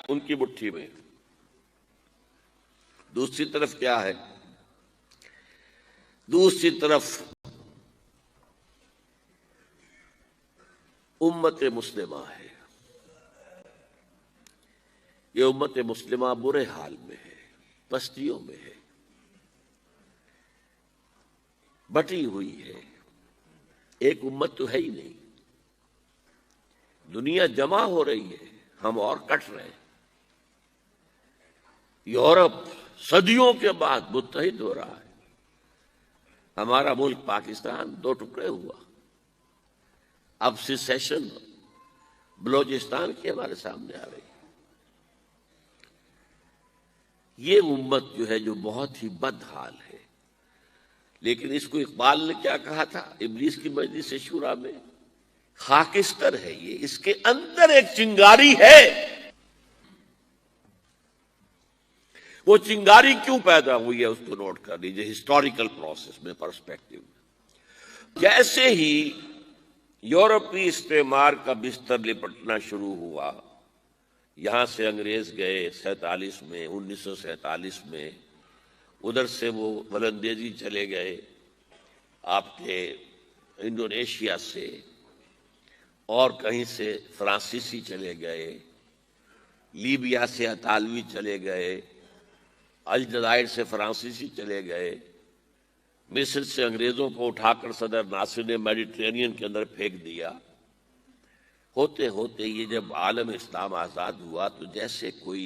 ان کی مٹھی میں، دوسری طرف کیا ہے؟ دوسری طرف امت مسلمہ ہے۔ یہ امت مسلمہ برے حال میں ہے، پستیوں میں ہے، بٹی ہوئی ہے، ایک امت تو ہے ہی نہیں۔ دنیا جمع ہو رہی ہے، ہم اور کٹ رہے ہیں۔ یورپ صدیوں کے بعد متحد ہو رہا ہے، ہمارا ملک پاکستان دو ٹکڑے ہوا، اب سیسیشن بلوچستان کی ہمارے سامنے آ رہی ہے۔ یہ امت جو ہے جو بہت ہی بد حال ہے، لیکن اس کو اقبال نے کیا کہا تھا ابلیس کی مجلس شورا میں؟ خاکستر ہے یہ، اس کے اندر ایک چنگاری ہے۔ وہ چنگاری کیوں پیدا ہوئی ہے اس کو نوٹ کر لیجیے ہسٹوریکل پروسیس میں، پرسپیکٹو میں۔ جیسے ہی یورپی استعمار کا بستر لپٹنا شروع ہوا، یہاں سے انگریز گئے 47 میں، 1947 میں، ادھر سے وہ ولندیزی چلے گئے آپ کے انڈونیشیا سے، اور کہیں سے فرانسیسی چلے گئے، لیبیا سے اطالوی چلے گئے، الجزائر سے فرانسیسی چلے گئے، مصر سے انگریزوں کو اٹھا کر صدر ناصر نے میڈیٹرینین کے اندر پھینک دیا۔ ہوتے ہوتے یہ جب عالم اسلام آزاد ہوا تو جیسے کوئی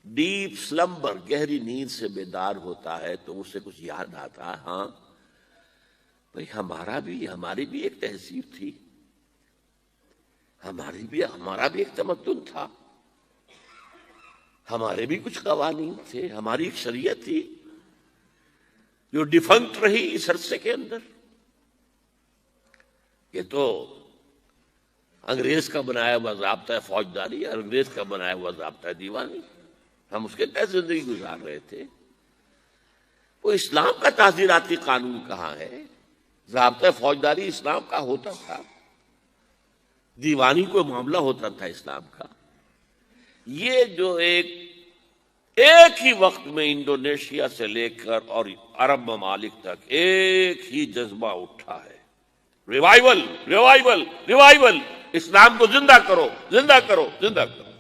ڈیپ سلمبر، گہری نیند سے بیدار ہوتا ہے تو اسے کچھ یاد آتا ہے، ہاں بھئی ہماری بھی ایک تہذیب تھی، ہمارا بھی ایک تمدن تھا، ہمارے بھی کچھ قوانین تھے، ہماری ایک شریعت تھی جو ڈیفنکٹ رہی اس عرصے کے اندر۔ یہ تو انگریز کا بنایا ہوا ضابطہ فوجداری، انگریز کا بنایا ہوا ضابطہ دیوانی، ہم اس کے تحت زندگی گزار رہے تھے۔ وہ اسلام کا تعزیراتی قانون کہاں ہے؟ ضابطہ فوجداری اسلام کا ہوتا تھا، دیوانی کوئی معاملہ ہوتا تھا اسلام کا۔ یہ جو ایک ہی وقت میں انڈونیشیا سے لے کر اور عرب ممالک تک ایک ہی جذبہ اٹھا ہے، ریوائول ریوائول ریوائول، اسلام کو زندہ کرو زندہ کرو زندہ کرو۔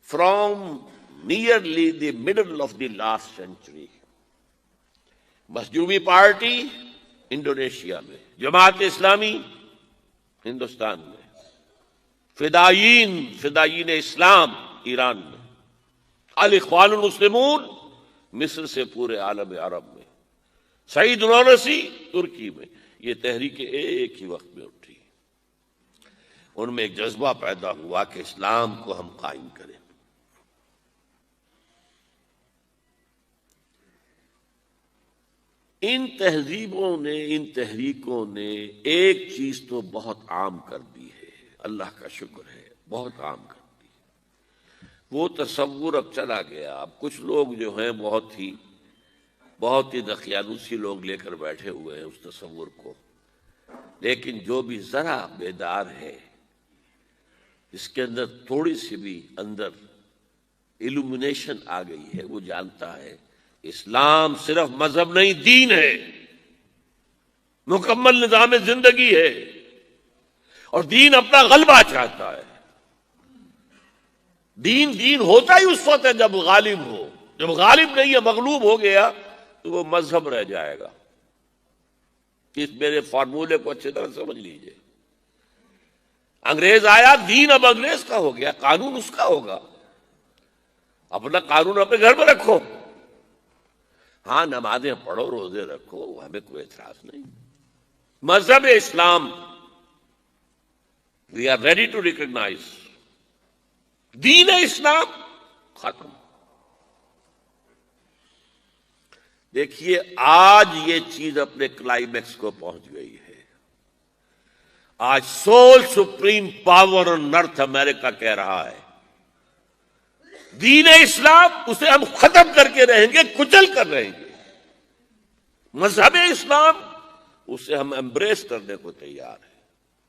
From nearly the middle of the last century, Masyumi party Indonesia میں، جماعت اسلامی ہندوستان میں، فدائین اسلام ایران میں، الاخوان المسلمون مصر سے پورے عالم عرب میں، سعید نورسی ترکی میں، یہ تحریکیں ایک ہی وقت میں اٹھی۔ ان میں ایک جذبہ پیدا ہوا کہ اسلام کو ہم قائم کریں۔ ان تہذیبوں نے، ان تحریکوں نے ایک چیز تو بہت عام کر دی ہے، اللہ کا شکر ہے، بہت عام کر دی ہے۔ وہ تصور اب چلا گیا، اب کچھ لوگ جو ہیں بہت ہی دقیانوسی لوگ لے کر بیٹھے ہوئے ہیں اس تصور کو، لیکن جو بھی ذرا بیدار ہے، اس کے اندر تھوڑی سی بھی اندر ایلومینیشن آ گئی ہے، وہ جانتا ہے اسلام صرف مذہب نہیں، دین ہے، مکمل نظام زندگی ہے، اور دین اپنا غلبہ چاہتا ہے۔ دین ہوتا ہی اس وقت ہے جب غالب ہو، جب غالب نہیں ہے، مغلوب ہو گیا تو وہ مذہب رہ جائے گا۔ اس میرے فارمولے کو اچھی طرح سمجھ لیجئے۔ انگریز آیا، دین اب انگریز کا ہو گیا، قانون اس کا ہوگا، اپنا قانون اپنے گھر میں رکھو، ہاں نمازیں پڑھو، روزے رکھو، ہمیں کوئی اعتراض نہیں۔ مذہب اسلام we are ready to recognize, دین اسلام ختم۔ دیکھیے آج یہ چیز اپنے کلائمیکس کو پہنچ گئی ہے۔ آج سول سپریم پاور آن ارتھ امریکہ کہہ رہا ہے دین اسلام اسے ہم ختم کر کے رہیں گے، کچل کر رہیں گے۔ مذہب اسلام اسے ہم ایمبریس کرنے کو تیار ہیں۔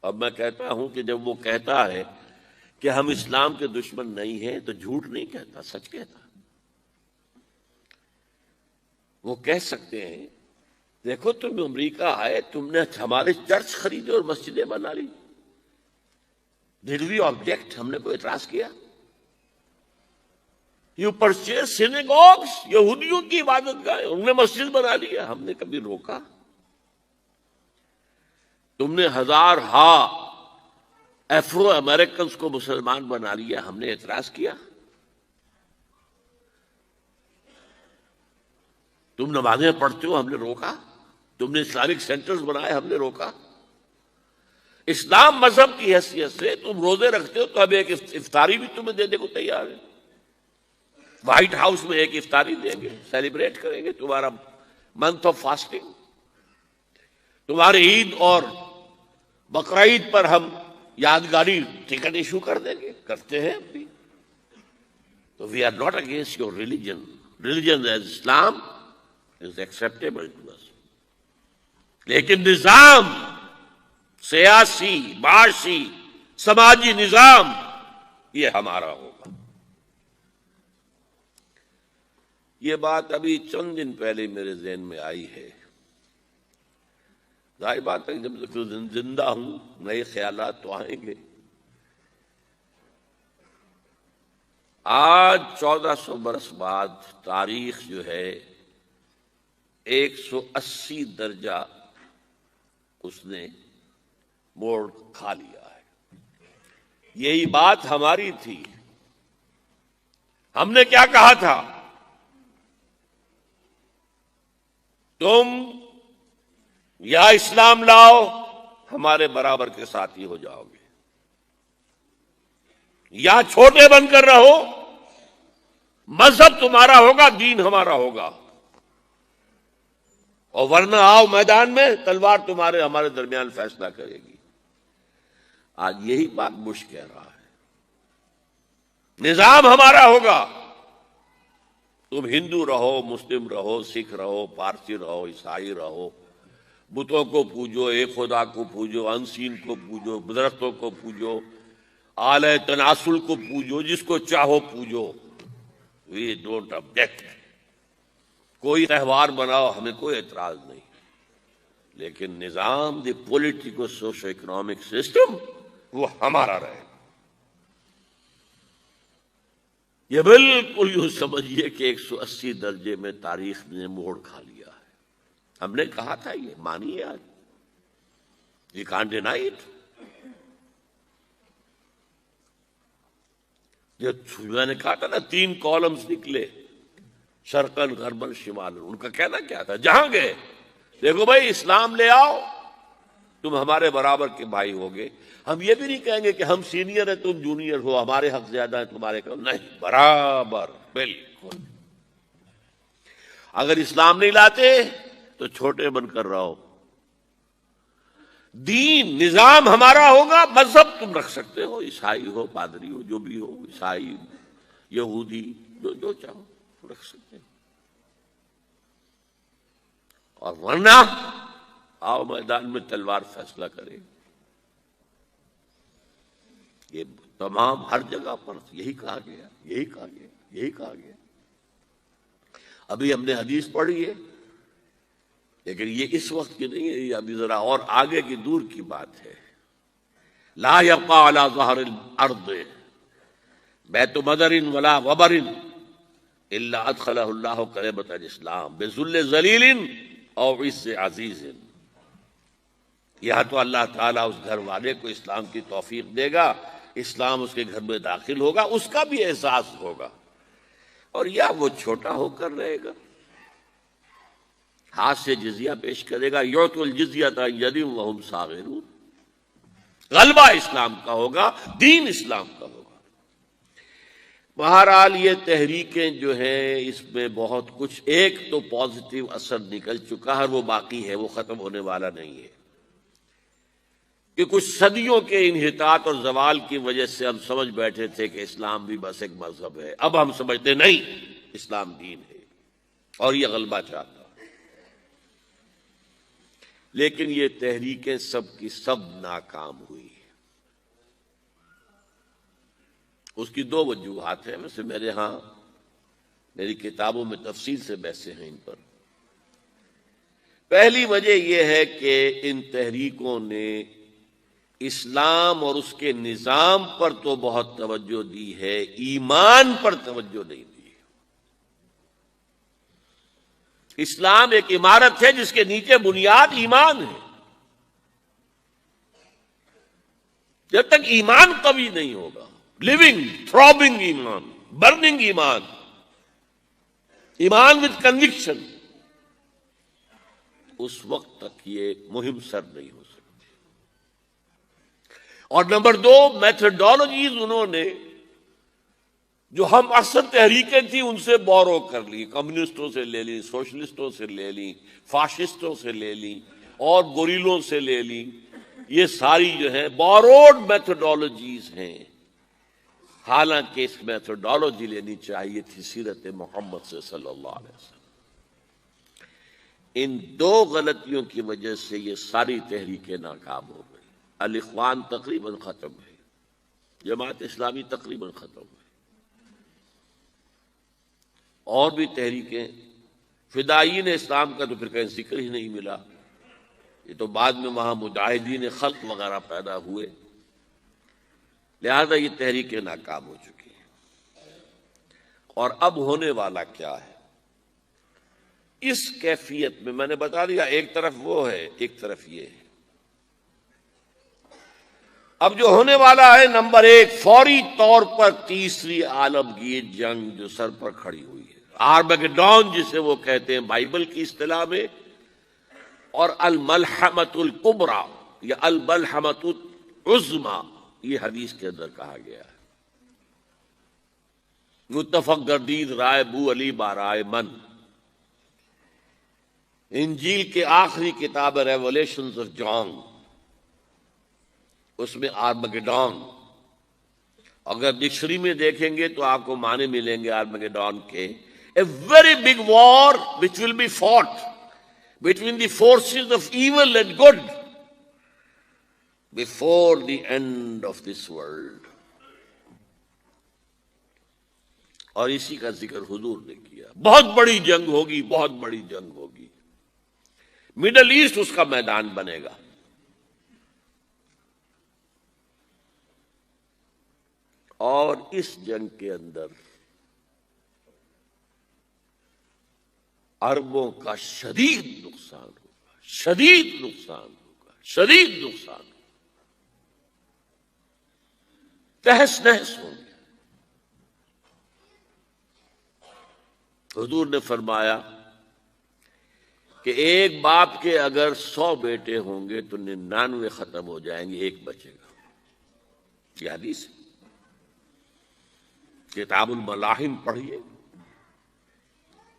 اب میں کہتا ہوں کہ جب وہ کہتا ہے کہ ہم اسلام کے دشمن نہیں ہیں تو جھوٹ نہیں کہتا، سچ کہتا۔ وہ کہہ سکتے ہیں دیکھو تم امریکہ آئے، تم نے ہمارے چرچ خریدے اور مسجدیں بنا لی، ڈیڈ وی آبجیکٹ؟ ہم نے کوئی اعتراض کیا؟ یو پرچیز سینیگوگس، یہودیوں کی عبادت گاہیں، انہوں نے مسجد بنا لیا، ہم نے کبھی روکا؟ تم نے ہزارہا افرو امریکنز کو مسلمان بنا لیا، ہم نے اعتراض کیا؟ تم نمازیں پڑھتے ہو، ہم نے روکا؟ تم نے اسلامک سینٹرز بنائے، ہم نے روکا؟ اسلام مذہب کی حیثیت سے تم روزے رکھتے ہو تو اب ایک افطاری بھی تمہیں دینے کو تیار ہے، وائٹ ہاؤس میں ایک افطاری دیں گے، سیلیبریٹ کریں گے تمہارا منتھ آف فاسٹنگ، تمہارے عید اور بقرعید پر ہم یادگاری ٹکٹ ایشو کر دیں گے، کرتے ہیں اب بھی۔ تو we are not against your religion, religion as Islam is acceptable to us, لیکن نظام، سیاسی، معاشی، سماجی نظام یہ ہمارا ہوگا۔ یہ بات ابھی چند دن پہلے میرے ذہن میں آئی ہے، ظاہر بات ہے جب تک زندہ ہوں نئے خیالات تو آئیں گے۔ آج 1400 برس بعد تاریخ جو ہے 180 درجہ اس نے موڑ کھا لیا ہے۔ یہی بات ہماری تھی، ہم نے کیا کہا تھا؟ تم یا اسلام لاؤ، ہمارے برابر کے ساتھی ہو جاؤ گے، یا چھوٹے بن کر رہو، مذہب تمہارا ہوگا، دین ہمارا ہوگا، اور ورنہ آؤ میدان میں، تلوار تمہارے ہمارے درمیان فیصلہ کرے گی۔ آج یہی بات بش کہہ رہا ہے، نظام ہمارا ہوگا، تم ہندو رہو، مسلم رہو، سکھ رہو، پارسی رہو، عیسائی رہو، بتوں کو پوجو، ایک خدا کو پوجو، انسین کو پوجو، درختوں کو پوجو، آلہ تناسل کو پوجو، جس کو چاہو پوجو، وی ڈونٹ آبجیکٹ۔ کوئی تہوار بناؤ، ہمیں کوئی اعتراض نہیں، لیکن نظام، دی پولیٹیکو سوشو اکنامک سسٹم، وہ ہمارا رہے۔ یہ بالکل یوں سمجھیے کہ 180 درجے میں تاریخ نے موڑ کھا لیا ہے۔ ہم نے کہا تھا، یہ مانیے آج، وی کانٹ ڈینائی اٹ۔ میں نے کہا تھا نا 3 کالمز نکلے، شرقن غربن شمال، ان کا کہنا کیا تھا؟ جہاں گئے دیکھو بھائی اسلام لے آؤ، تم ہمارے برابر کے بھائی ہوگے۔ ہم یہ بھی نہیں کہیں گے کہ ہم سینئر ہیں تم جونیئر ہو، ہمارے حق زیادہ ہیں تمہارے کم، نہیں، برابر، بالکل۔ اگر اسلام نہیں لاتے تو چھوٹے بن کر رہو، دین، نظام ہمارا ہوگا، مذہب تم رکھ سکتے ہو، عیسائی ہو، پادری ہو، جو بھی ہو، عیسائی، یہودی، جو چاہو رکھ سکتے ہو، اور ورنہ آؤ میدان میں، تلوار فیصلہ کرے۔ یہ تمام ہر جگہ پر یہی کہا گیا، یہی کہا گیا، یہی کہا گیا۔ ابھی ہم نے حدیث پڑھی ہے، لیکن یہ اس وقت کی نہیں ہے، یہ ابھی ذرا اور آگے کی دور کی بات ہے۔ لا یبقى علی ظہر الارض بیت مدر ولا وبر الا ادخلہ اللہ کلمۃ الاسلام بذل ذلیل او عز عزیز۔ یا تو اللہ تعالیٰ اس گھر والے کو اسلام کی توفیق دے گا، اسلام اس کے گھر میں داخل ہوگا، اس کا بھی احساس ہوگا، اور یا وہ چھوٹا ہو کر رہے گا، ہاتھ سے جزیہ پیش کرے گا، یعطوا الجزیۃ عن ید وہم صاغرون۔ غلبہ اسلام کا ہوگا، دین اسلام کا ہوگا۔ بہرحال یہ تحریکیں جو ہیں اس میں بہت کچھ، ایک تو پازیٹیو اثر نکل چکا ہے، وہ باقی ہے، وہ ختم ہونے والا نہیں ہے، کہ کچھ صدیوں کے انحطاط اور زوال کی وجہ سے ہم سمجھ بیٹھے تھے کہ اسلام بھی بس ایک مذہب ہے، اب ہم سمجھتے نہیں، اسلام دین ہے، اور یہ غلبہ چاہتا۔ لیکن یہ تحریکیں سب کی سب ناکام ہوئی، اس کی دو وجوہات ہیں، ویسے میرے ہاں میری کتابوں میں تفصیل سے بحثیں ہیں ان پر۔ پہلی وجہ یہ ہے کہ ان تحریکوں نے اسلام اور اس کے نظام پر تو بہت توجہ دی ہے، ایمان پر توجہ نہیں دی۔ اسلام ایک عمارت ہے جس کے نیچے بنیاد ایمان ہے۔ جب تک ایمان قوی نہیں ہوگا، لیونگ تھرابنگ ایمان، برننگ ایمان، ایمان وتھ کنوکشن، اس وقت تک یہ مہم سر نہیں ہو سکتی۔ اور نمبر دو، میتھڈالوجیز انہوں نے جو ہم اصل تحریکیں تھیں ان سے بورو کر لی، کمیونسٹوں سے لے لی، سوشلسٹوں سے لے لی، فاشسٹوں سے لے لی اور گوریلوں سے لے لی۔ یہ ساری جو ہے بوروڈ میتھڈالوجیز ہیں، حالانکہ اس میتھڈالوجی لینی چاہیے تھی سیرت محمد سے صلی اللہ علیہ وسلم۔ ان دو غلطیوں کی وجہ سے یہ ساری تحریکیں ناکام ہو گئی۔ الاخوان تقریباً ختم ہے، جماعت اسلامی تقریباً ختم ہے، اور بھی تحریکیں، فدائین اسلام کا تو پھر کہیں ذکر ہی نہیں ملا، یہ تو بعد میں وہاں مجاہدین خلق وغیرہ پیدا ہوئے، لہذا یہ تحریکیں ناکام ہو چکی ہیں۔ اور اب ہونے والا کیا ہے اس کیفیت میں؟ نے بتا دیا، ایک طرف وہ ہے، ایک طرف یہ ہے۔ اب جو ہونے والا ہے، نمبر ایک، فوری طور پر تیسری عالمگیر جنگ جو سر پر کھڑی ہوئی ہے، آرمیگڈون جسے وہ کہتے ہیں بائبل کی اصطلاح میں، اور الملحمۃ الکبریٰ یا الملحمۃ العظمیٰ یہ حدیث کے اندر کہا گیا ہے۔ متفق گردید رائے بو علی بارائے من، انجیل کے آخری کتاب ریولیشنز آف جان، اس میں آرمیگڈون، اگر ڈکشنری میں دیکھیں گے تو آپ کو معنی ملیں گے آرمیگڈون کے، a very big war which will be fought between the forces of evil and good before the end of this world۔ اور اسی کا ذکر حضور نے کیا، بہت بڑی جنگ ہوگی، بہت بڑی جنگ ہوگی، مڈل ایسٹ اس کا میدان بنے گا۔ اور اس جنگ کے اندر عربوں کا شدید نقصان ہوگا، شدید نقصان ہوگا، شدید نقصان ہوگا، تہس نہس ہوں گے۔ حضور نے فرمایا کہ ایک باپ کے اگر 100 بیٹے ہوں گے تو 99 ختم ہو جائیں گے، ایک بچے گا۔ یہ حدیث ہے، کتاب الملاحم پڑھیے۔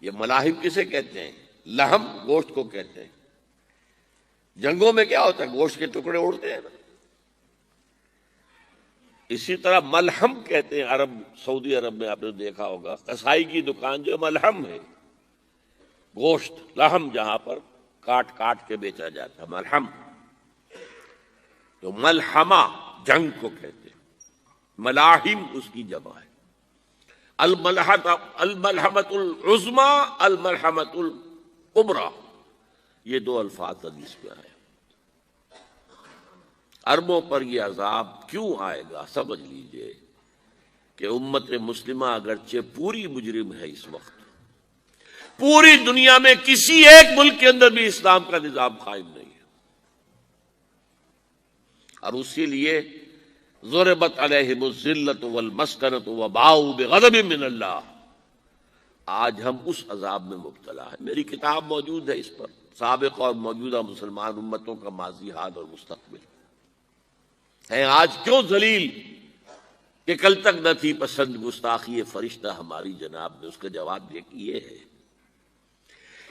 یہ ملاحم کسے کہتے ہیں؟ لحم، گوشت کو کہتے ہیں۔ جنگوں میں کیا ہوتا ہے؟ گوشت کے ٹکڑے اڑتے ہیں نا، اسی طرح ملحم کہتے ہیں عرب، سعودی عرب میں آپ نے دیکھا ہوگا قصائی کی دکان جو ملحم ہے، گوشت لحم جہاں پر کاٹ کاٹ کے بیچا جاتا ہے، ملحم۔ تو ملحمہ جنگ کو کہتے ہیں، ملاحم اس کی جمع ہے۔ الملحمۃ العظمیٰ، الملحمۃ الکبریٰ، یہ دو الفاظ حدیث میں آئے۔ عربوں پر یہ عذاب کیوں آئے گا؟ سمجھ لیجئے کہ امت مسلمہ اگرچہ پوری مجرم ہے اس وقت، پوری دنیا میں کسی ایک ملک کے اندر بھی اسلام کا نظام قائم نہیں ہے، اور اسی لیے ضربت علیہم الذلۃ والمسکنۃ وباؤوا بغضب من اللہ، آج ہم اس عذاب میں مبتلا ہے۔ میری کتاب موجود ہے اس پر، سابق اور موجودہ مسلمان امتوں کا ماضی، حال اور مستقبل ہے۔ آج کیوں ذلیل کہ کل تک نہ تھی پسند گستاخی فرشتہ ہماری جناب نے؟ اس کا جواب یہ ہے،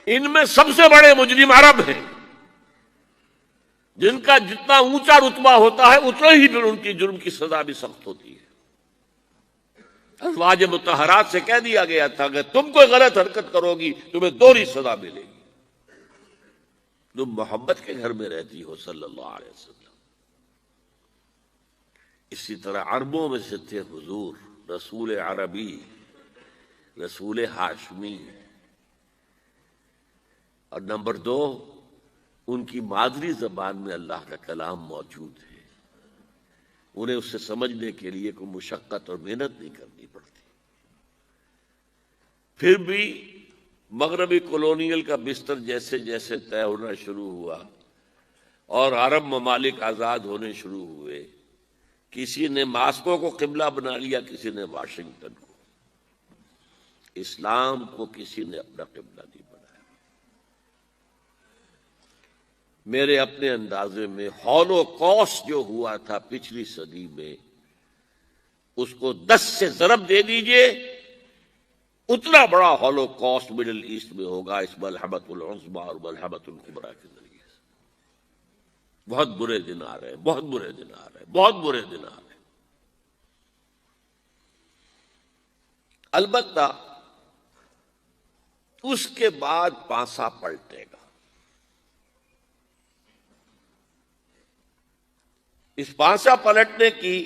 ان میں سب سے بڑے مجرم عرب ہیں، جن کا جتنا اونچا رتبہ ہوتا ہے اتنا ہی پھر ان کی جرم کی سزا بھی سخت ہوتی ہے۔ ازواج مطہرات سے کہہ دیا گیا تھا کہ تم کوئی غلط حرکت کرو گی تمہیں دوہری سزا ملے گی۔ تم محمد کے گھر میں رہتی ہو صلی اللہ علیہ وسلم۔ اسی طرح عربوں میں سے تھے حضور رسول عربی، رسول ہاشمی، اور نمبر 2 ان کی مادری زبان میں اللہ کا کلام موجود ہے، انہیں اسے سمجھنے کے لیے کوئی مشقت اور محنت نہیں کرنی پڑتی۔ پھر بھی مغربی کولونیل کا بستر جیسے جیسے طے ہونا شروع ہوا اور عرب ممالک آزاد ہونے شروع ہوئے، کسی نے ماسکو کو قبلہ بنا لیا، کسی نے واشنگٹن کو، اسلام کو کسی نے اپنا قبلہ نہیں بنایا۔ میرے اپنے اندازے میں ہولوکاسٹ جو ہوا تھا پچھلی صدی میں، اس کو 10 سے ضرب دے دیجئے، اتنا بڑا ہولوکاسٹ مڈل ایسٹ میں ہوگا اس ملحمۃ العظمیٰ اور ملحمۃ الکبریٰ کے ذریعے سے۔ بہت برے دن آ رہے ہیں، بہت برے دن آ رہے ہیں، بہت برے دن آ رہے ہیں۔ البتہ اس کے بعد پانسا پلٹے گا۔ اس پانسا پلٹنے کی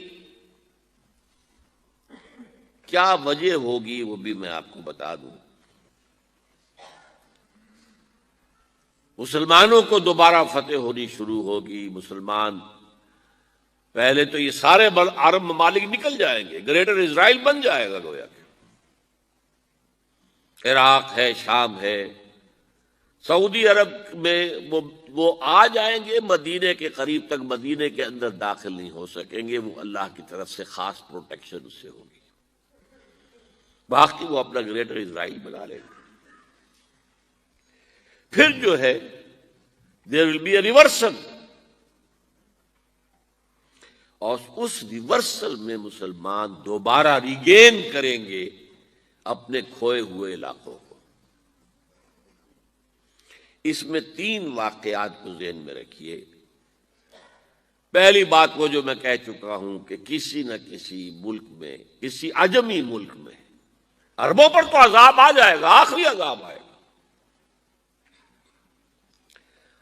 کیا وجہ ہوگی وہ بھی میں آپ کو بتا دوں۔ مسلمانوں کو دوبارہ فتح ہونی شروع ہوگی، مسلمان پہلے تو یہ سارے عرب ممالک نکل جائیں گے، گریٹر اسرائیل بن جائے گا گویا کہ، عراق ہے، شام ہے، سعودی عرب میں وہ آ جائیں گے، مدینے کے قریب تک مدینے کے اندر داخل نہیں ہو سکیں گے، وہ اللہ کی طرف سے خاص پروٹیکشن اس سے ہوگی، باقی وہ اپنا گریٹر اسرائیل بنا لیں گے۔ پھر جو ہے there will be a reversal، اور اس ریورسل میں مسلمان دوبارہ ریگین کریں گے اپنے کھوئے ہوئے علاقوں کو۔ اس میں 3 واقعات کو ذہن میں رکھیے۔ پہلی بات وہ جو میں کہہ چکا ہوں کہ کسی نہ کسی ملک میں، کسی عجمی ملک میں، عربوں پر تو عذاب آ جائے گا، آخری عذاب آئے گا،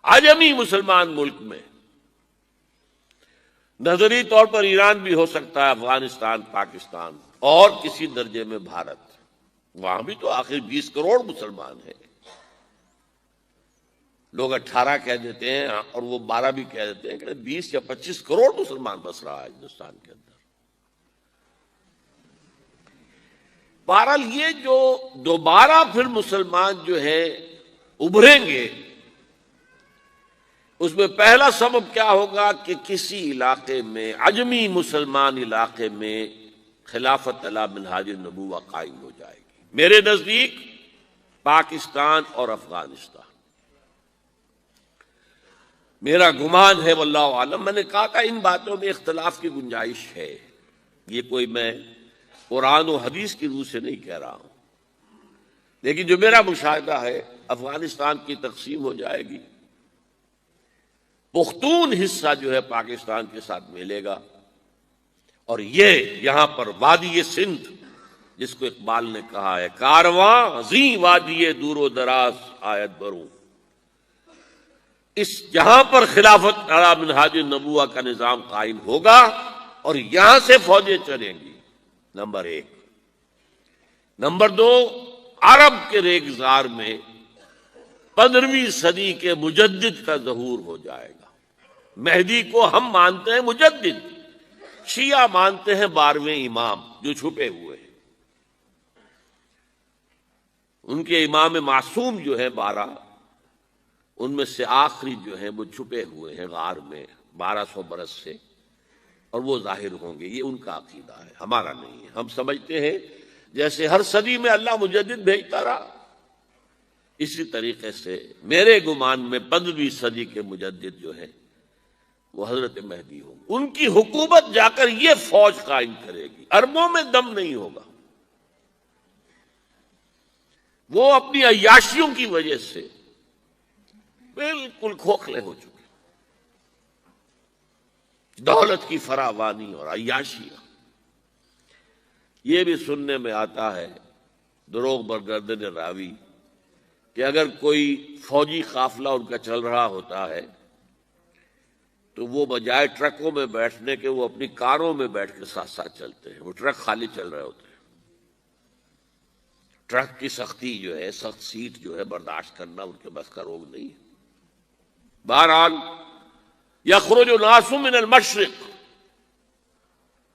عجمی مسلمان ملک میں، نظری طور پر ایران بھی ہو سکتا ہے، افغانستان، پاکستان، اور کسی درجے میں بھارت، وہاں بھی تو آخر 20 کروڑ مسلمان ہیں۔ لوگ 18 کہہ دیتے ہیں اور وہ 12 بھی کہہ دیتے ہیں کہ 20 یا 25 کروڑ مسلمان بس رہا ہے ہندوستان کے اندر۔ بہرحال یہ جو دوبارہ پھر مسلمان جو ہیں ابھریں گے، اس میں پہلا سبب کیا ہوگا کہ کسی علاقے میں، عجمی مسلمان علاقے میں، خلافت علی منہاج النبوہ قائم ہو جائے گی۔ میرے نزدیک پاکستان اور افغانستان، میرا گمان ہے واللہ عالم، میں نے کہا تھا ان باتوں میں اختلاف کی گنجائش ہے، یہ کوئی میں قرآن و حدیث کی روح سے نہیں کہہ رہا ہوں، لیکن جو میرا مشاہدہ ہے افغانستان کی تقسیم ہو جائے گی، پختون حصہ جو ہے پاکستان کے ساتھ ملے گا، اور یہ یہاں پر وادی سندھ، جس کو اقبال نے کہا ہے کارواں زیں وادی دور و دراز آیت بروں، اس جہاں پر خلافت علی منہاج النبوہ کا نظام قائم ہوگا اور یہاں سے فوجیں چلیں گی، نمبر 1۔ نمبر 2، عرب کے ریگزار میں 15ویں صدی کے مجدد کا ظہور ہو جائے گا۔ مہدی کو ہم مانتے ہیں مجدد، شیعہ مانتے ہیں 12ویں امام جو چھپے ہوئے ہیں، ان کے امام معصوم جو ہے 12، ان میں سے آخری جو ہیں وہ چھپے ہوئے ہیں غار میں 1200 برس سے، اور وہ ظاہر ہوں گے۔ یہ ان کا عقیدہ ہے، ہمارا نہیں ہے۔ ہم سمجھتے ہیں جیسے ہر صدی میں اللہ مجدد بھیجتا رہا، اسی طریقے سے میرے گمان میں 15ویں صدی کے مجدد جو ہے وہ حضرت مہدی ہوں گے۔ ان کی حکومت جا کر یہ فوج قائم کرے گی، عربوں میں دم نہیں ہوگا، وہ اپنی عیاشیوں کی وجہ سے بالکل کھوکھلے ہو چکے، دولت کی فراوانی اور عیاشیاں۔ یہ بھی سننے میں آتا ہے دروغ برگردن راوی کہ اگر کوئی فوجی قافلہ ان کا چل رہا ہوتا ہے تو وہ بجائے ٹرکوں میں بیٹھنے کے وہ اپنی کاروں میں بیٹھ کے ساتھ ساتھ چلتے ہیں. وہ ٹرک خالی چل رہے ہوتے ہیں. ٹرک کی سختی جو ہے، سخت سیٹ جو ہے برداشت کرنا ان کے بس کا روگ نہیں ہے. بہرحال یخرج ناس من المشرق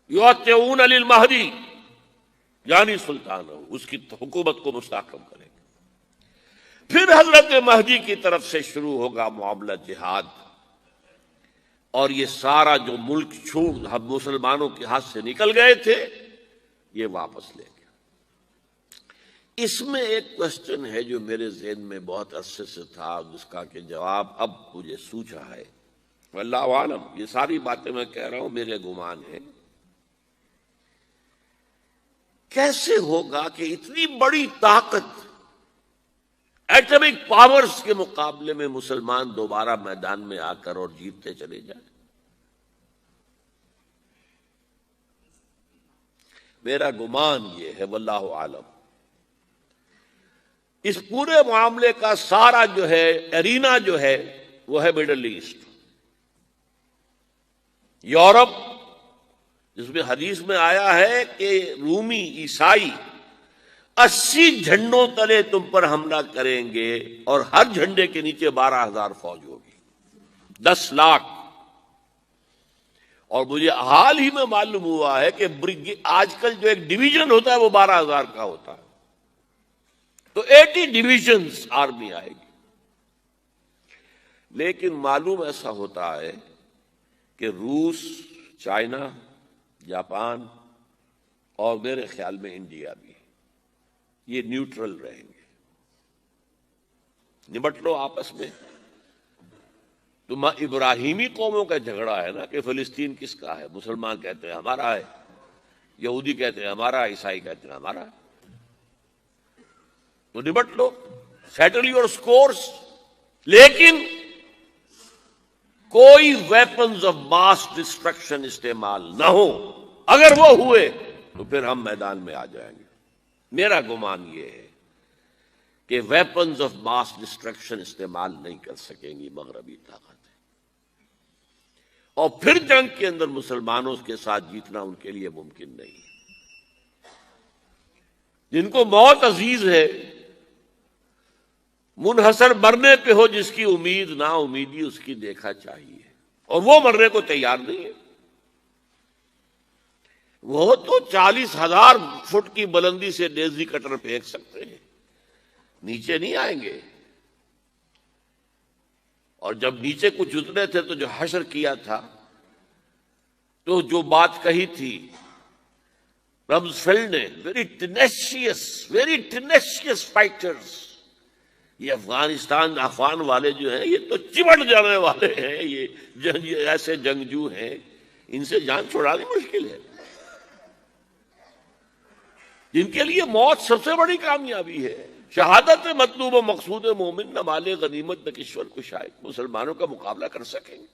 یعطئون للمہدی، یعنی سلطان اس کی حکومت کو مستحکم کریں گے. پھر حضرت مہدی کی طرف سے شروع ہوگا معاملہ جہاد، اور یہ سارا جو ملک چھوٹ ہم مسلمانوں کے ہاتھ سے نکل گئے تھے یہ واپس لے گئے. اس میں ایک کوشچن ہے جو میرے ذہن میں بہت عرصے سے تھا، جس کا کہ جواب اب مجھے سوچا ہے. واللہ عالم، یہ ساری باتیں میں کہہ رہا ہوں میرے گمان ہے. کیسے ہوگا کہ اتنی بڑی طاقت ایٹمک پاورز کے مقابلے میں مسلمان دوبارہ میدان میں آ کر اور جیتتے چلے جائیں؟ میرا گمان یہ ہے، واللہ عالم. اس پورے معاملے کا سارا جو ہے ارینا جو ہے وہ ہے مڈل ایسٹ، یورپ، جس میں حدیث میں آیا ہے کہ رومی عیسائی 80 جھنڈوں تلے تم پر حملہ کریں گے اور ہر جھنڈے کے نیچے 12,000 فوج ہوگی، 10 لاکھ. اور مجھے حال ہی میں معلوم ہوا ہے کہ آج کل جو ایک ڈویژن ہوتا ہے وہ 12,000 کا ہوتا ہے، تو 80 ڈویژنز آرمی آئے گی. لیکن معلوم ایسا ہوتا ہے کہ روس، چائنا، جاپان اور میرے خیال میں انڈیا بھی یہ نیوٹرل رہیں گے. نمٹ لو آپس میں. تو ابراہیمی قوموں کا جھگڑا ہے نا کہ فلسطین کس کا ہے. مسلمان کہتے ہیں ہمارا ہے، یہودی کہتے ہیں ہمارا، عیسائی کہتے ہیں ہمارا. تو نمٹ لو، سیٹل یور سکورز. لیکن کوئی ویپنز آف ماس ڈسٹرکشن استعمال نہ ہو. اگر وہ ہوئے تو پھر ہم میدان میں آ جائیں گے. میرا گمان یہ ہے کہ ویپنز آف ماس ڈسٹرکشن استعمال نہیں کر سکیں گی مغربی طاقتیں، اور پھر جنگ کے اندر مسلمانوں کے ساتھ جیتنا ان کے لیے ممکن نہیں. جن کو موت عزیز ہے، منحصر مرنے پہ ہو جس کی امید، نا امیدی اس کی دیکھا چاہیے، اور وہ مرنے کو تیار نہیں ہے. وہ تو 40,000 فٹ کی بلندی سے ڈیزی کٹر پھینک سکتے ہیں، نیچے نہیں آئیں گے. اور جب نیچے کچھ اترے تھے تو جو حشر کیا تھا، تو جو بات کہی تھی رمزفیلڈ نے، ویری ٹینیشیس فائٹرز. یہ افغان والے جو ہیں یہ تو چمٹ جانے والے ہیں، یہ ایسے جنگجو ہیں، ان سے جان چھڑانی مشکل ہے. جن کے لیے موت سب سے بڑی کامیابی ہے. شہادت مطلوب و مقصود مومن، نہ مال غنیمت نہ کشور کشائے. مسلمانوں کا مقابلہ کر سکیں گے،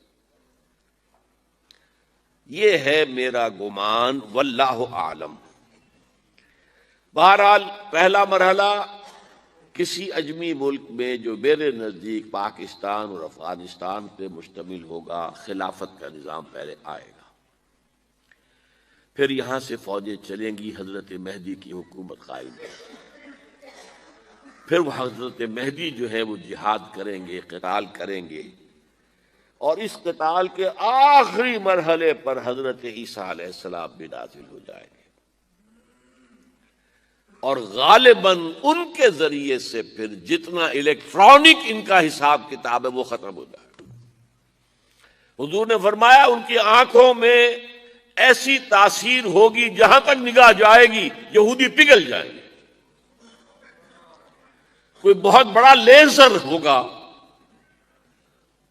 یہ ہے میرا گمان، واللہ اعلم. بہرحال پہلا مرحلہ کسی اجمی ملک میں جو میرے نزدیک پاکستان اور افغانستان پہ مشتمل ہوگا، خلافت کا نظام پہلے آئے گا. پھر یہاں سے فوجیں چلیں گی، حضرت مہدی کی حکومت قائم ہے. پھر وہ حضرت مہدی جو ہے وہ جہاد کریں گے، قتال کریں گے، اور اس قتال کے آخری مرحلے پر حضرت عیسیٰ علیہ السلام بھی نازل ہو جائیں گے، اور غالباً ان کے ذریعے سے پھر جتنا الیکٹرانک ان کا حساب کتاب ہے وہ ختم ہو جائے گا. حضور نے فرمایا ان کی آنکھوں میں ایسی تاثیر ہوگی، جہاں تک نگاہ جائے گی یہودی پگھل جائیں گے. کوئی بہت بڑا لیزر ہوگا،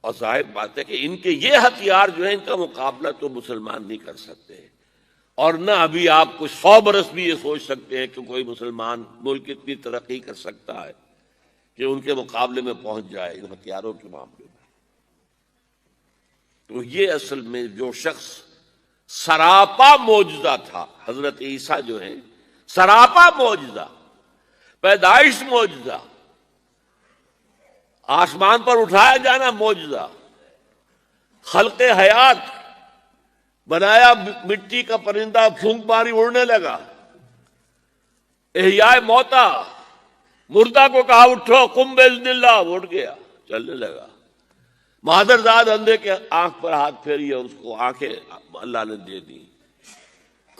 اور ظاہر بات ہے کہ ان کے یہ ہتھیار جو ہیں ان کا مقابلہ تو مسلمان نہیں کر سکتے. اور نہ ابھی آپ کو 100 برس بھی یہ سوچ سکتے ہیں کہ کوئی مسلمان ملک اتنی ترقی کر سکتا ہے کہ ان کے مقابلے میں پہنچ جائے ان ہتھیاروں کے معاملے میں. تو یہ اصل میں جو شخص سراپا معجزہ تھا، حضرت عیسیٰ جو ہیں سراپا معجزہ، پیدائش معجزہ، آسمان پر اٹھایا جانا معجزہ، خلق حیات بنایا، مٹی کا پرندہ پھونک ماری اڑنے لگا، احیاء موتا، مردہ کو کہا اٹھو قم باذن اللہ، اٹھ گیا چلنے لگا، مادرزاد اندھے کے آنکھ پر ہاتھ پھیری اور اس کو آنکھیں اللہ نے دے دی،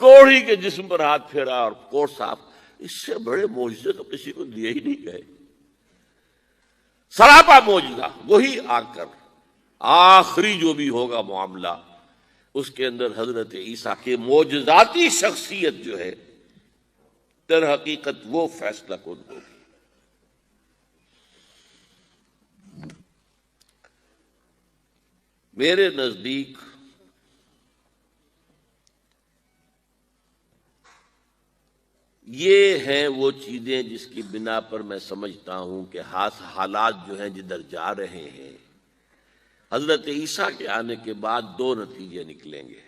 کوڑھی کے جسم پر ہاتھ پھیرا اور کوڑ صاف۔ اس سے بڑے معجزے تو کسی کو دیے ہی نہیں گئے، سراپا معجزہ۔ وہی آ کر آخری جو بھی ہوگا معاملہ، اس کے اندر حضرت عیسیٰ کی معجزاتی شخصیت جو ہے در حقیقت وہ فیصلہ کن ہوگی۔ میرے نزدیک یہ ہیں وہ چیزیں جس کی بنا پر میں سمجھتا ہوں کہ حالات جو ہیں جدھر جا رہے ہیں، حضرت عیسیٰ کے آنے کے بعد دو نتیجے نکلیں گے۔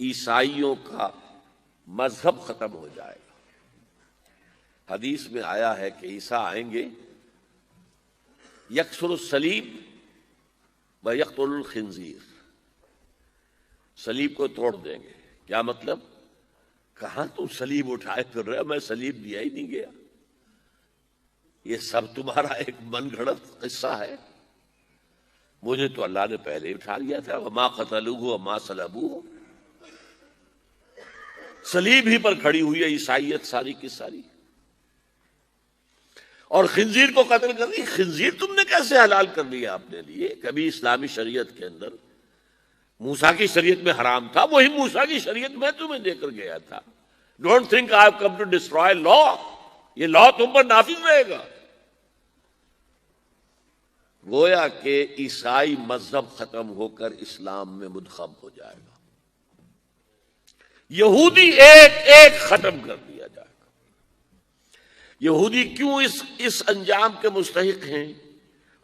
عیسائیوں کا مذہب ختم ہو جائے گا۔ حدیث میں آیا ہے کہ عیسیٰ آئیں گے، یکسر الصلیب و یقتل الخنزیر، صلیب کو توڑ دیں گے۔ کیا مطلب؟ کہاں تم صلیب اٹھائے پھر رہے ہو؟ میں صلیب دیا ہی نہیں گیا، یہ سب تمہارا ایک من گھڑت قصہ ہے، مجھے تو اللہ نے پہلے اٹھا لیا تھا۔ وما قتلوہ وما صلبوہ، صلیب ہی پر کھڑی ہوئی ہے عیسائیت ساری کی ساری، اور خنزیر کو قتل کر دی۔ خنزیر تم نے کیسے حلال کر لیا اپنے لیے؟ کبھی اسلامی شریعت کے اندر موسیٰ کی شریعت میں حرام تھا، وہی موسیٰ کی شریعت میں تمہیں دے کر گیا تھا۔ Don't think I have come to destroy law, یہ لا تم پر نافذ رہے گا۔ گویا کہ عیسائی مذہب ختم ہو کر اسلام میں منتخب ہو جائے گا، یہودی ایک ایک ختم کر دیا جائے گا۔ یہودی کیوں اس انجام کے مستحق ہیں؟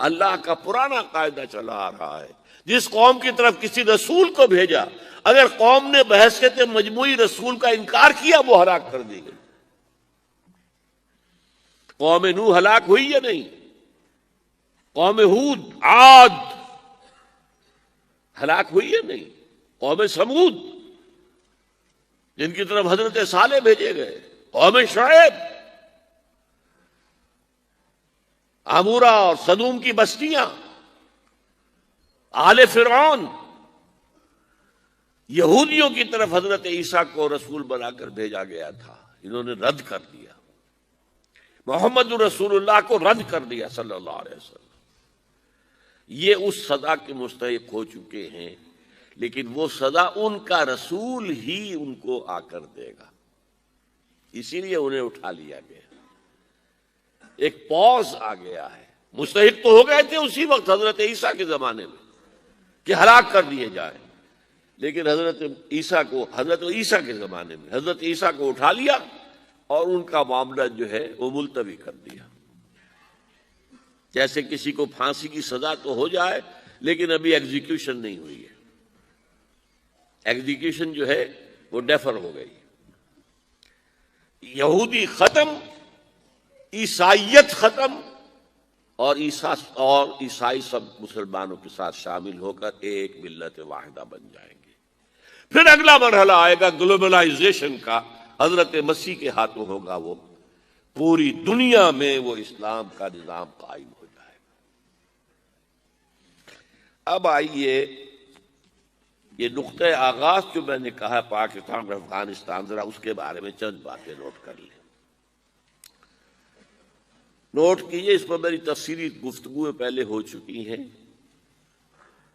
اللہ کا پرانا قاعدہ چلا آ رہا ہے، جس قوم کی طرف کسی رسول کو بھیجا، اگر قوم نے بحیثیت مجموعی رسول کا انکار کیا، وہ ہلاک کر دی گئی۔ قوم نوح ہلاک ہوئی یا نہیں؟ قوم ہود، عاد ہلاک ہوئی یا نہیں؟ قوم سمود جن کی طرف حضرت صالح بھیجے گئے، قوم شعیب، عمورہ اور صدوم کی بستیاں، آل فرعون، یہودیوں کی طرف حضرت عیسیٰ کو رسول بنا کر بھیجا گیا تھا، انہوں نے رد کر دیا، محمد رسول اللہ کو رد کر دیا صلی اللہ علیہ وسلم۔ یہ اس سزا کے مستحق ہو چکے ہیں، لیکن وہ سزا ان کا رسول ہی ان کو آ کر دے گا، اسی لیے انہیں اٹھا لیا گیا۔ ایک پوز آ گیا ہے، مستحق تو ہو گئے تھے اسی وقت حضرت عیسیٰ کے زمانے میں کہ ہلاک کر دیے جائیں، لیکن حضرت عیسیٰ کے زمانے میں حضرت عیسیٰ کو اٹھا لیا اور ان کا معاملہ جو ہے وہ ملتوی کر دیا۔ جیسے کسی کو پھانسی کی سزا تو ہو جائے لیکن ابھی ایگزیکیوشن نہیں ہوئی ہے، ایگزیکیوشن جو ہے وہ ڈیفر ہو گئی۔ یہودی ختم، عیسائیت ختم، اور عیسائی سب مسلمانوں کے ساتھ شامل ہو کر ایک ملت واحدہ بن جائیں گے۔ پھر اگلا مرحلہ آئے گا گلوبلائزیشن کا، حضرت مسیح کے ہاتھوں ہوگا، وہ پوری دنیا میں وہ اسلام کا نظام قائم ہو جائے گا۔ اب آئیے یہ نقطۂ آغاز جو میں نے کہا پاکستان اور افغانستان، ذرا اس کے بارے میں چند باتیں نوٹ کر لیں۔ نوٹ کیجئے، اس پر میری تفصیلی گفتگو پہلے ہو چکی ہیں،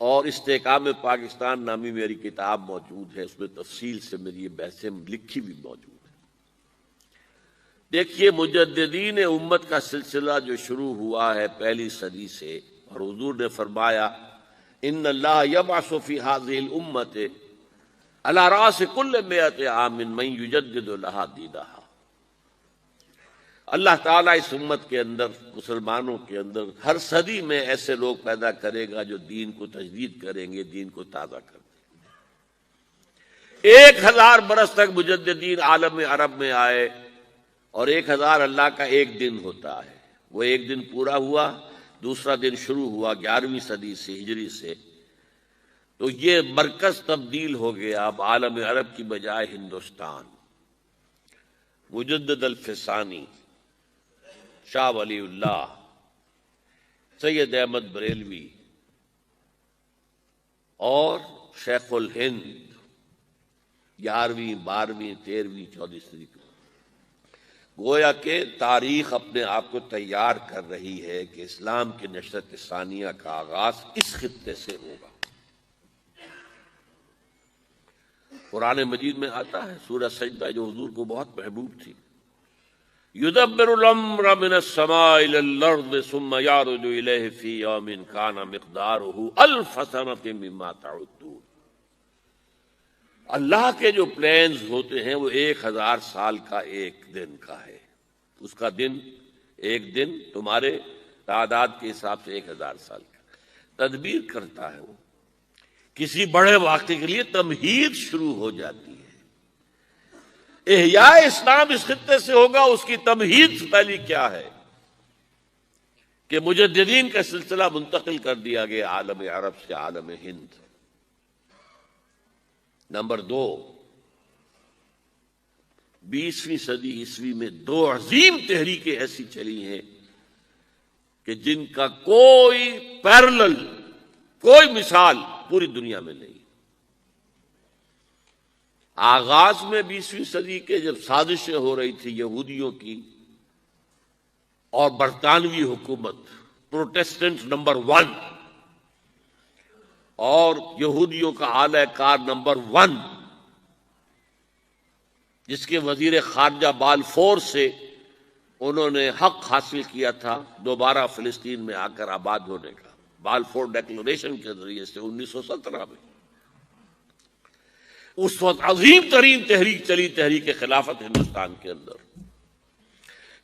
اور استحکام پاکستان نامی میری کتاب موجود ہے، اس میں تفصیل سے میری یہ بحثیں لکھی بھی موجود ہے۔ دیکھیے، مجددین امت کا سلسلہ جو شروع ہوا ہے پہلی صدی سے، اور حضور نے فرمایا ان اللہ یبعث فی ہذہ الامت علی رأس کل مئۃ عام من یجدد لہا دینہا۔ اللہ تعالیٰ اس امت کے اندر، مسلمانوں کے اندر، ہر صدی میں ایسے لوگ پیدا کرے گا جو دین کو تجدید کریں گے، دین کو تازہ کر دیں گے۔ 1000 برس تک مجددین عالم عرب میں آئے، اور 1000 اللہ کا ایک دن ہوتا ہے، وہ ایک دن پورا ہوا دوسرا دن شروع ہوا 11ویں صدی سے ہجری سے، تو یہ مرکز تبدیل ہو گیا اب عالم عرب کی بجائے ہندوستان۔ مجدد الفسانی، شاہ ولی اللہ، سید احمد بریلوی اور شیخ الہند 11ویں 12ویں 13ویں 14ویں صدی کو، گویا کہ تاریخ اپنے آپ کو تیار کر رہی ہے کہ اسلام کی نشرت ثانیہ کا آغاز اس خطے سے ہوگا۔ قرآن مجید میں آتا ہے سورہ سجدہ جو حضور کو بہت محبوب تھی، یدبر الامر من السماء الى الارض ثم يعرج الیہ فی یوم کان مقدارہ الف سنۃ مما تعدون۔ اللہ کے جو پلانز ہوتے ہیں وہ 1000 سال کا ایک دن کا ہے، اس کا دن ایک دن تمہارے تعداد کے حساب سے 1000 سال کا تدبیر کرتا ہے۔ وہ کسی بڑے واقعے کے لیے تمہید شروع ہو جاتی ہے۔ احیاء اسلام اس خطے سے ہوگا، اس کی تمہید پہلی کیا ہے کہ مجددین کا سلسلہ منتقل کر دیا گیا عالم عرب سے عالم ہند۔ نمبر 2، 20ویں صدی عیسوی میں 2 عظیم تحریکیں ایسی چلی ہیں کہ جن کا کوئی پیرلل، کوئی مثال پوری دنیا میں نہیں۔ آغاز میں 20ویں صدی کے جب سازشیں ہو رہی تھی یہودیوں کی اور برطانوی حکومت، پروٹیسٹنٹ نمبر 1 اور یہودیوں کا اعلی کار نمبر 1، جس کے وزیر خارجہ بالفور سے انہوں نے حق حاصل کیا تھا دوبارہ فلسطین میں آ کر آباد ہونے کا، بالفور ڈیکلریشن کے ذریعے سے 1917 میں۔ اس وقت عظیم ترین تحریک چلی، تحریک خلافت ہندوستان کے اندر۔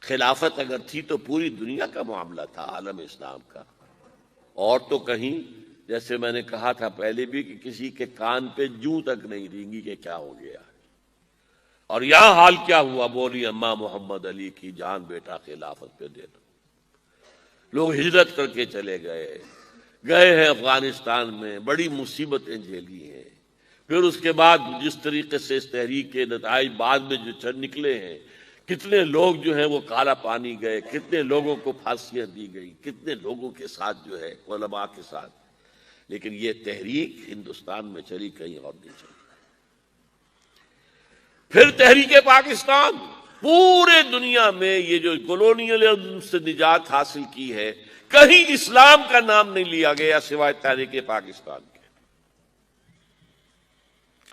خلافت اگر تھی تو پوری دنیا کا معاملہ تھا، عالم اسلام کا، اور تو کہیں جیسے میں نے کہا تھا پہلے بھی کہ کسی کے کان پہ جوں تک نہیں رینگی کہ کیا ہو گیا۔ اور یہاں حال کیا ہوا، بولی اماں محمد علی کی جان بیٹا خلافت پہ دینا۔ لوگ ہجرت کر کے چلے گئے ہیں افغانستان میں، بڑی مصیبتیں جھیلی ہیں۔ پھر اس کے بعد جس طریقے سے اس تحریک کے نتائج بعد میں جو نکلے ہیں، کتنے لوگ جو ہیں وہ کالا پانی گئے، کتنے لوگوں کو پھانسیاں دی گئی، کتنے لوگوں کے ساتھ جو ہے علماء کے ساتھ، لیکن یہ تحریک ہندوستان میں چلی، کہیں اور نہیں چلی۔ پھر تحریک پاکستان، پورے دنیا میں یہ جو کولونیلزم سے نجات حاصل کی ہے، کہیں اسلام کا نام نہیں لیا گیا سوائے تحریک پاکستان کے۔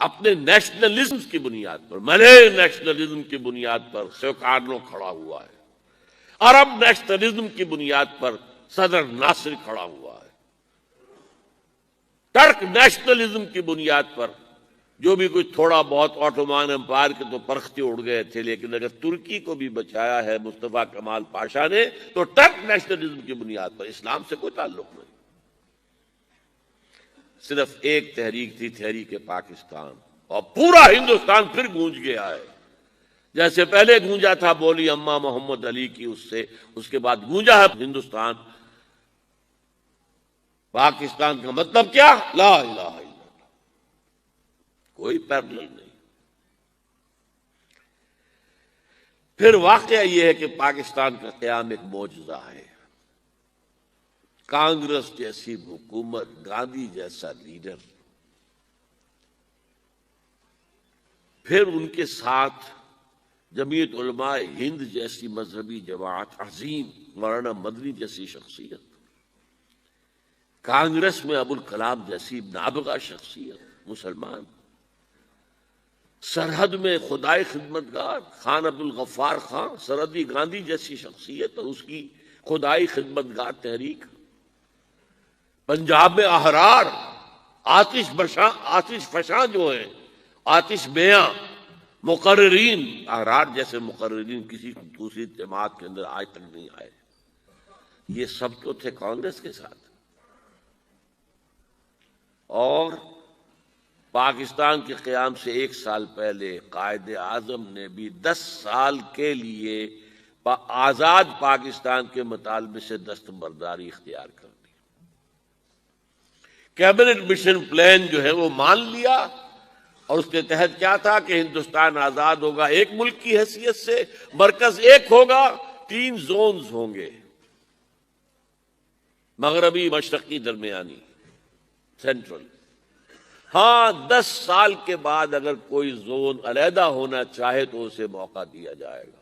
اپنے نیشنلزم کی بنیاد پر، ملے نیشنلزم کی بنیاد پر سوکارنو کھڑا ہوا ہے، عرب نیشنلزم کی بنیاد پر صدر ناصر کھڑا ہوا ہے، ٹرک نیشنلزم کی بنیاد پر جو بھی کچھ تھوڑا بہت آٹومان امپائر کے تو پرختے اڑ گئے تھے، لیکن اگر ترکی کو بھی بچایا ہے مصطفیٰ کمال پاشا نے تو ٹرک نیشنلزم کی بنیاد پر، اسلام سے کوئی تعلق نہیں۔ صرف ایک تحریک تھی، تحریک پاکستان، اور پورا ہندوستان پھر گونج گیا ہے، جیسے پہلے گونجا تھا بولی اماں محمد علی کی، اس کے بعد گونجا ہے ہندوستان۔ پاکستان کا مطلب کیا؟ لا الہ الا اللہ، کوئی پیرلل نہیں۔ پھر واقعہ یہ ہے کہ پاکستان کا قیام ایک معجزہ ہے۔ کانگریس جیسی حکومت، گاندھی جیسا لیڈر، پھر ان کے ساتھ جمعیت علماء ہند جیسی مذہبی جماعت عظیم، مولانا مدنی جیسی شخصیت، کانگریس میں ابوالکلام جیسی نابغہ شخصیت مسلمان، سرحد میں خدائے خدمتگار خان عبدالغفار خان، سرحدی گاندھی جیسی شخصیت اور اس کی خدائی خدمتگار تحریک، پنجاب میں احرار، آتش فشاں جو ہیں، آتش بیاں مقررین، احرار جیسے مقررین کسی دوسری جماعت کے اندر آج تک نہیں آئے، یہ سب تو تھے کانگریس کے ساتھ۔ اور پاکستان کے قیام سے 1 سال پہلے قائد اعظم نے بھی 10 سال کے لیے آزاد پاکستان کے مطالبے سے دستبرداری اختیار کر دی. کیبنٹ مشن پلان جو ہے وہ مان لیا، اور اس کے تحت کیا تھا کہ ہندوستان آزاد ہوگا ایک ملک کی حیثیت سے، مرکز ایک ہوگا، 3 زونز ہوں گے، مغربی، مشرقی، درمیانی، سینٹرل. ہاں 10 سال کے بعد اگر کوئی زون علیحدہ ہونا چاہے تو اسے موقع دیا جائے گا.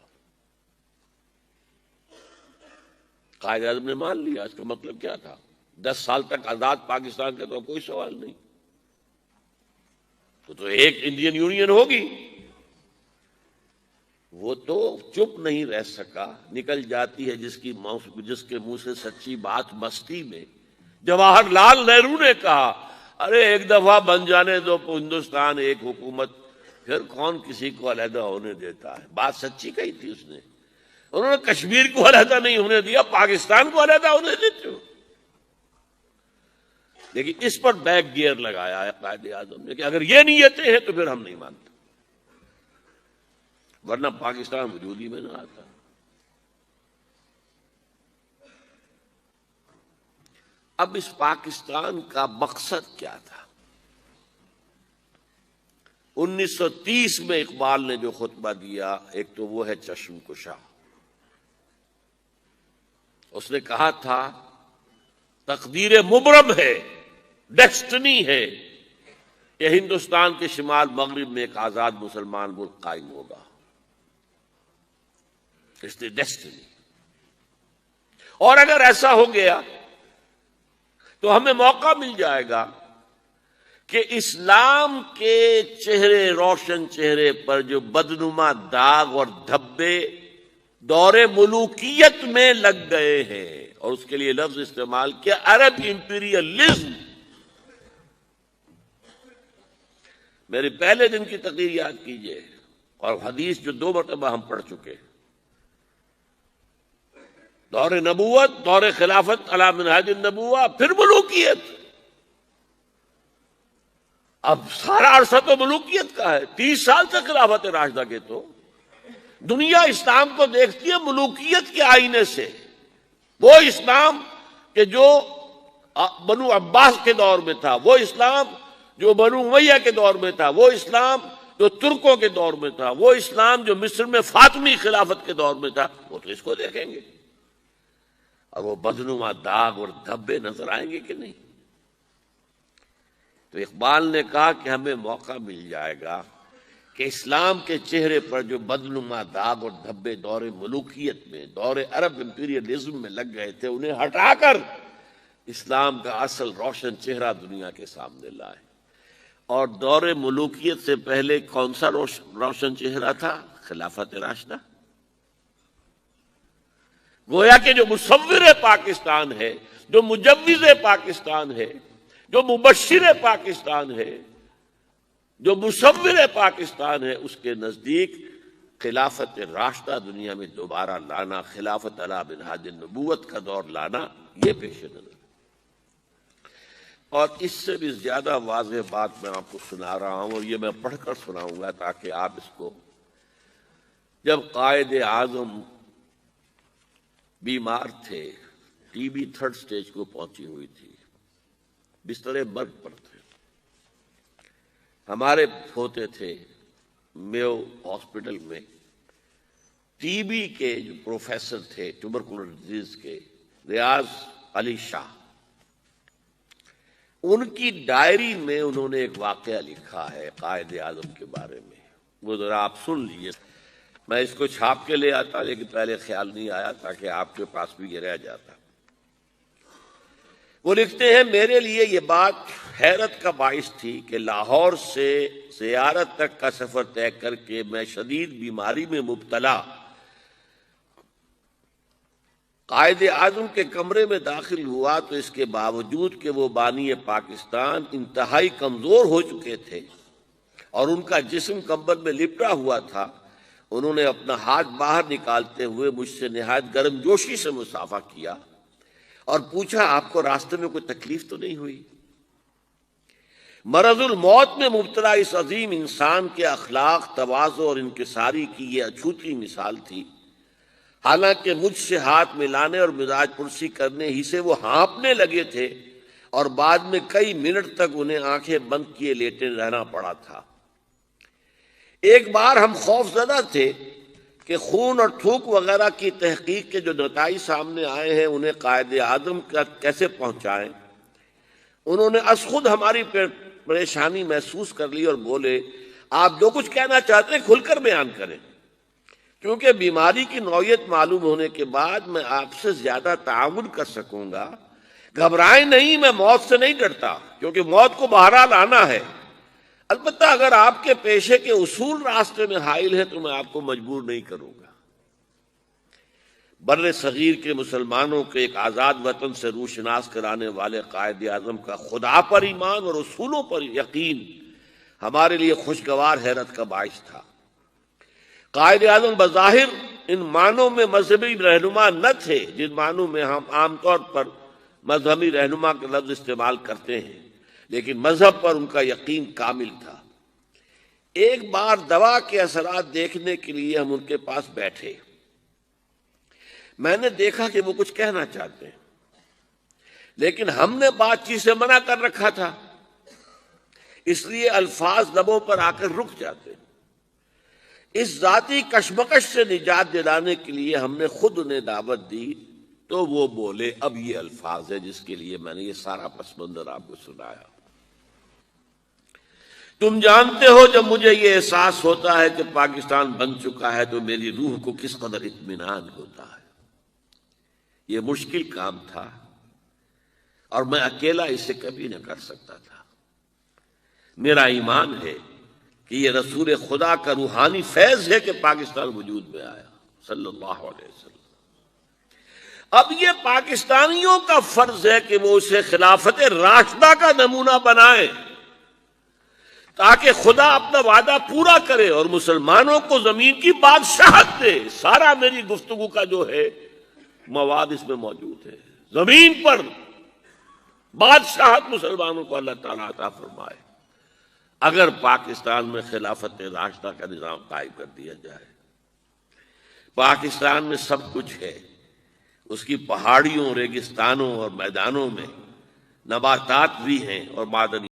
قائد اعظم نے مان لیا. اس کا مطلب کیا تھا؟ 10 سال تک آزاد پاکستان کا تو کوئی سوال نہیں، تو ایک انڈین یونین ہوگی. وہ تو چپ نہیں رہ سکا، نکل جاتی ہے جس کے منہ سے سچی بات مستی میں. جواہر لال نہرو نے کہا ارے ایک دفعہ بن جانے دو ہندوستان ایک حکومت، پھر کون کسی کو علیحدہ ہونے دیتا ہے. بات سچی کہی تھی اس نے. انہوں نے کشمیر کو علیحدہ نہیں ہونے دیا، پاکستان کو علیحدہ ہونے دیتے ہو. لیکن اس پر بیک گیئر لگایا ہے قائد اعظم نے کہ اگر یہ نیتیں ہیں تو پھر ہم نہیں مانتے، ورنہ پاکستان وجود ہی میں نہ آتا. اب اس پاکستان کا مقصد کیا تھا؟ 1930 میں اقبال نے جو خطبہ دیا، ایک تو وہ ہے چشم کشا. اس نے کہا تھا تقدیر مبرم ہے، ڈیسٹنی ہے کہ ہندوستان کے شمال مغرب میں ایک آزاد مسلمان ملک قائم ہوگا. اس نے ڈیسٹنی. اور اگر ایسا ہو گیا تو ہمیں موقع مل جائے گا کہ اسلام کے چہرے، روشن چہرے پر جو بدنما داغ اور دھبے دور ملوکیت میں لگ گئے ہیں، اور اس کے لیے لفظ استعمال کیا عرب امپیریلزم. میرے پہلے دن کی تقریر یاد کیجئے، اور حدیث جو 2 مرتبہ ہم پڑھ چکے، دور نبوت، دور خلافت علی منہاج النبوہ، پھر ملوکیت. اب سارا عرصہ تو ملوکیت کا ہے. 30 سال سے خلافت راشدہ کے تو دنیا اسلام کو دیکھتی ہے ملوکیت کے آئینے سے. وہ اسلام کہ جو بنو عباس کے دور میں تھا، وہ اسلام جو بنو امیہ کے دور میں تھا، وہ اسلام جو ترکوں کے دور میں تھا، وہ اسلام جو مصر میں فاطمی خلافت کے دور میں تھا، وہ تو اس کو دیکھیں گے. اور وہ بدنما داغ اور دھبے نظر آئیں گے کہ نہیں؟ تو اقبال نے کہا کہ ہمیں موقع مل جائے گا کہ اسلام کے چہرے پر جو بدنما داغ اور دھبے دور ملوکیت میں، دور عرب امپیریلزم میں لگ گئے تھے، انہیں ہٹا کر اسلام کا اصل روشن چہرہ دنیا کے سامنے لائے. اور دور ملوکیت سے پہلے کون سا روشن چہرہ تھا؟ خلافت راشدہ. گویا کہ جو مصور پاکستان ہے، جو مجوز پاکستان ہے، جو مبشر پاکستان ہے، جو مصور پاکستان ہے، اس کے نزدیک خلافت راشدہ دنیا میں دوبارہ لانا، خلافت علی منہاج النبوت کا دور لانا، یہ پیش نظر. اور اس سے بھی زیادہ واضح بات میں آپ کو سنا رہا ہوں، اور یہ میں پڑھ کر سناؤں گا تاکہ آپ اس کو. جب قائد اعظم بیمار تھے، ٹی بی 3rd سٹیج کو پہنچی ہوئی تھی، بستر مرگ پر تھے، ہمارے ہوتے تھے میو ہاسپٹل میں ٹی بی کے جو پروفیسر تھے ٹیوبرکلوز ڈیزیز کے، ریاض علی شاہ. ان کی ڈائری میں انہوں نے ایک واقعہ لکھا ہے قائد اعظم کے بارے میں، وہ ذرا آپ سن لیجیے. میں اس کو چھاپ کے لے آتا لیکن پہلے خیال نہیں آیا تاکہ آپ کے پاس بھی یہ رہ جاتا. وہ لکھتے ہیں میرے لیے یہ بات حیرت کا باعث تھی کہ لاہور سے زیارت تک کا سفر طے کر کے میں شدید بیماری میں مبتلا قائد اعظم کے کمرے میں داخل ہوا تو اس کے باوجود کہ وہ بانی پاکستان انتہائی کمزور ہو چکے تھے اور ان کا جسم کمبل میں لپٹا ہوا تھا، انہوں نے اپنا ہاتھ باہر نکالتے ہوئے مجھ سے نہایت گرم جوشی سے مصافحہ کیا اور پوچھا آپ کو راستے میں کوئی تکلیف تو نہیں ہوئی؟ مرض الموت میں مبتلا اس عظیم انسان کے اخلاق، تواضع اور انکساری کی یہ اچھوتی مثال تھی. حالانکہ مجھ سے ہاتھ ملانے اور مزاج پرسی کرنے ہی سے وہ ہانپنے لگے تھے اور بعد میں کئی منٹ تک انہیں آنکھیں بند کیے لیٹے رہنا پڑا تھا۔ ایک بار ہم خوف زدہ تھے کہ خون اور تھوک وغیرہ کی تحقیق کے جو نتائج سامنے آئے ہیں انہیں قائد اعظم کا کیسے پہنچائیں۔ انہوں نے از خود ہماری پریشانی محسوس کر لی اور بولے، آپ جو کچھ کہنا چاہتے ہیں کھل کر بیان کریں، کیونکہ بیماری کی نوعیت معلوم ہونے کے بعد میں آپ سے زیادہ تعاون کر سکوں گا۔ گھبرائیں نہیں، میں موت سے نہیں ڈرتا، کیونکہ موت کو بہرحال آنا ہے۔ البتہ اگر آپ کے پیشے کے اصول راستے میں حائل ہیں تو میں آپ کو مجبور نہیں کروں گا۔ بر صغیر کے مسلمانوں کے ایک آزاد وطن سے روشناس کرانے والے قائد اعظم کا خدا پر ایمان اور اصولوں پر یقین ہمارے لیے خوشگوار حیرت کا باعث تھا۔ قائد اعظم بظاہر ان معنوں میں مذہبی رہنما نہ تھے جن معنوں میں ہم عام طور پر مذہبی رہنما کا لفظ استعمال کرتے ہیں، لیکن مذہب پر ان کا یقین کامل تھا۔ ایک بار دوا کے اثرات دیکھنے کے لیے ہم ان کے پاس بیٹھے۔ میں نے دیکھا کہ وہ کچھ کہنا چاہتے ہیں، لیکن ہم نے بات چیت سے منع کر رکھا تھا، اس لیے الفاظ لبوں پر آ کر رک جاتے۔ اس ذاتی کشمکش سے نجات دلانے کے لیے ہم نے خود انہیں دعوت دی تو وہ بولے، اب یہ الفاظ ہے جس کے لیے میں نے یہ سارا پس منظر آپ کو سنایا۔ تم جانتے ہو جب مجھے یہ احساس ہوتا ہے کہ پاکستان بن چکا ہے تو میری روح کو کس قدر اطمینان ہوتا ہے۔ یہ مشکل کام تھا اور میں اکیلا اسے کبھی نہ کر سکتا تھا۔ میرا ایمان ہے کہ یہ رسول خدا کا روحانی فیض ہے کہ پاکستان وجود میں آیا صلی اللہ علیہ وسلم۔ اب یہ پاکستانیوں کا فرض ہے کہ وہ اسے خلافت راشدہ کا نمونہ بنائیں تاکہ خدا اپنا وعدہ پورا کرے اور مسلمانوں کو زمین کی بادشاہت دے۔ سارا میری گفتگو کا جو ہے مواد اس میں موجود ہے۔ زمین پر بادشاہت مسلمانوں کو اللہ تعالیٰ عطا فرمائے اگر پاکستان میں خلافت راشدہ کا نظام قائم کر دیا جائے۔ پاکستان میں سب کچھ ہے، اس کی پہاڑیوں، ریگستانوں اور میدانوں میں نباتات بھی ہیں اور معدنی